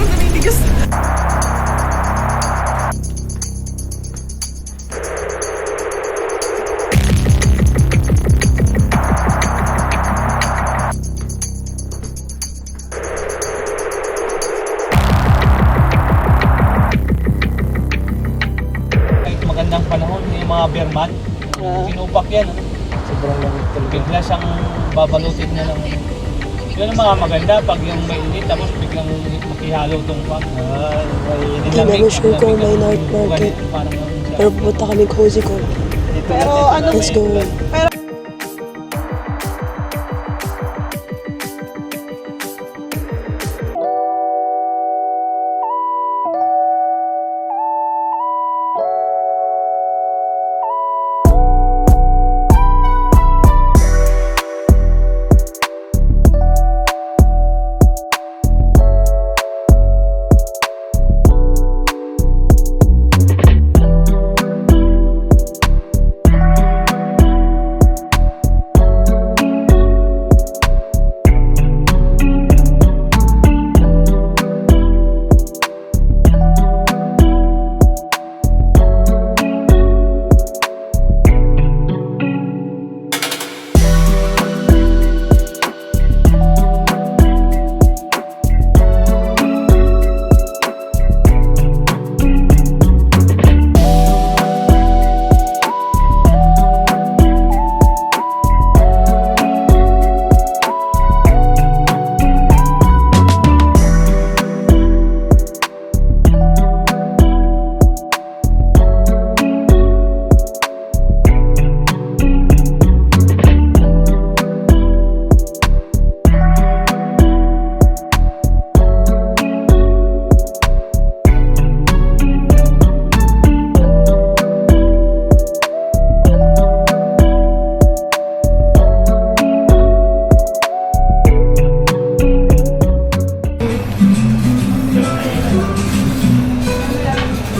naninigas. Magandang panahon, yung mga berman. Sinupak yan. Sobrang lamig talaga. Bigla siyang babalutin niya ng... Yun ang mga maganda pag yung mainit tapos biglang makihalo itong pang. Hindi namin sure kung may night market. Pero pupunta kami Cozy Corp. Pero ano, Let's go.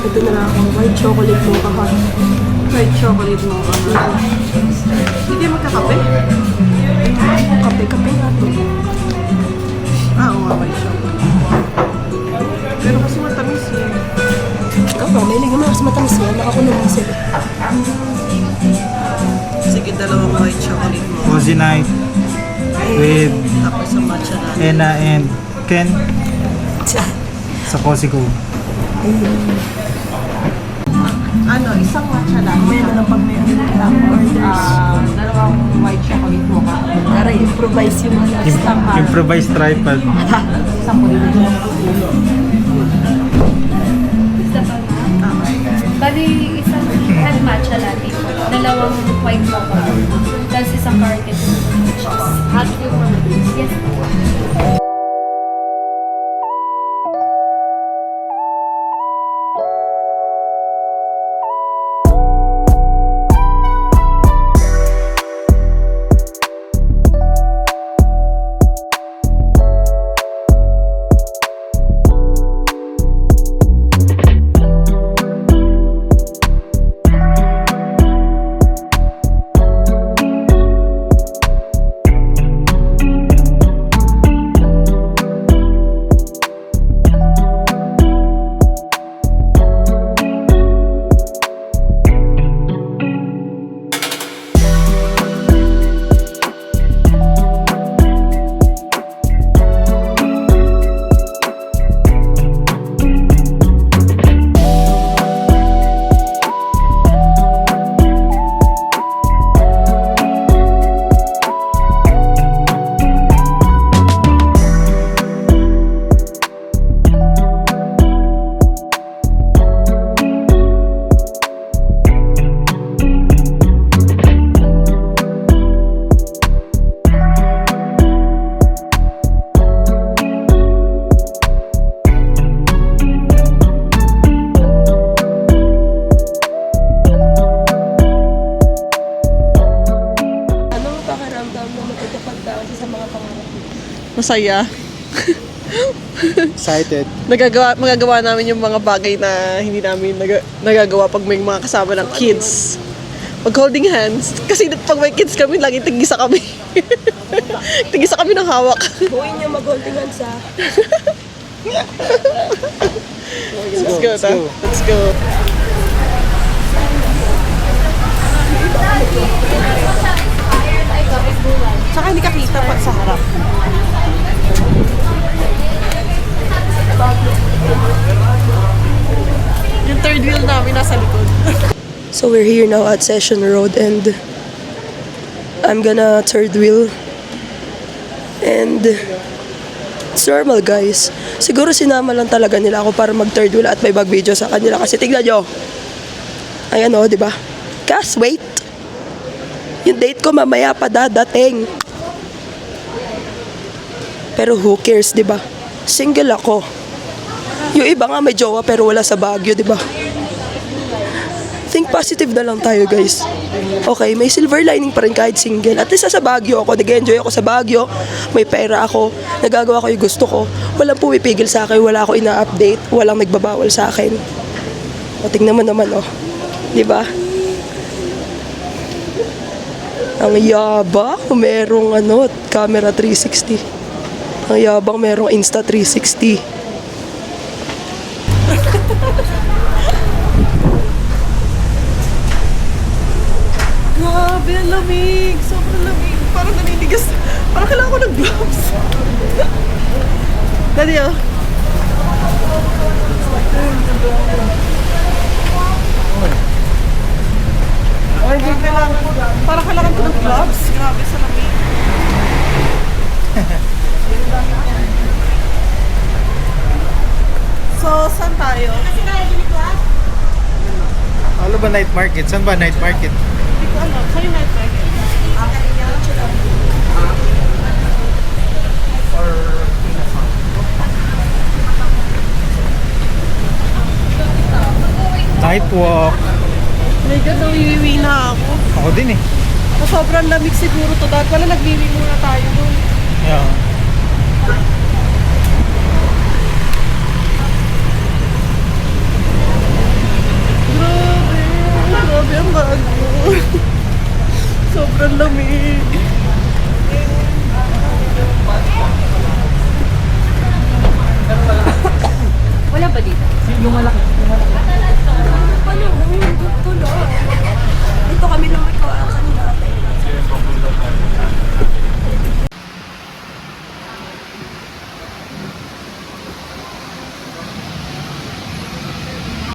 Ito na lang ako. White chocolate mocha hot. white chocolate mo. Hindi magkakape? Kape-kape nga to. Oo nga, white chocolate. Pero kasi matamis eh. Oo, may lagyan mo kasi matamis yan. Nakakulong mo sila. Sige, dalawang white chocolate mo. Cozy night with Tapos sa matcha na. Ena and Ken sa Cozy Corp. Ano, isang matcha lang. May na lang pag may orders. Dalawang white chocolate mo ka. Para improvise yung ano. Improvised tripod. Isang po dito. Bali, isang head matcha latte po. Dalawang white mocha. Tapos isang carrot. Hot yung yes. Anong pakiramdam na matutupad ka sa mga pangarap mo? Masaya. Excited. Magagawa namin yung mga bagay na hindi namin nagagawa pag may mga kasama ng kids. Pag holding hands. Kasi pag may kids kami, lagi tigisa kami. Tigisa kami ng hawak. Buuin niyo mag-holding hands ha. Let's go, ta. Let's go. Tsaka hindi ka kita pa sa harap. Yung third wheel namin nasa likod. So we're here now at Session Road and I'm gonna third wheel. And it's normal guys. Siguro sinama lang talaga nila ako para mag third wheel at may bag video sa kanila kasi tignan nyo. Ayan o, di ba? Kas, wait. Yung date ko mamaya pa dadating. Pero who cares, di ba? Single ako. Yung iba nga may jowa pero wala sa Baguio, di ba? Think positive na lang tayo, guys. Okay, may silver lining pa rin kahit single. At least sa Baguio ako, nag-enjoy ako sa Baguio. May pera ako, nagagawa ko yung gusto ko. Walang pumipigil sa akin, wala ako ina-update, walang nagbabawal sa akin. O, tingnan mo naman, oh. Di ba? Ang yabang, merong camera 360. Ang yabang, merong Insta 360. Grabe, ang lamig. Sobrang lamig. Parang naninigas. Parang kailangan ko ng gloves. Daddy, oh. Ay, parang kailangan ko ng gloves. Grabe sa lamig. So, saan tayo? Ano ba night market? Saan ba night market? Hindi ko alam. Saan yung night market? Night walk. My God, nawiwiwi na ako. Ako din eh. Sobrang lamig siguro to. Dahil pala nagwiwi muna tayo doon. Yeah. Grabe ang bago. Sobrang lamig. Wala ba dito? Yung malaki.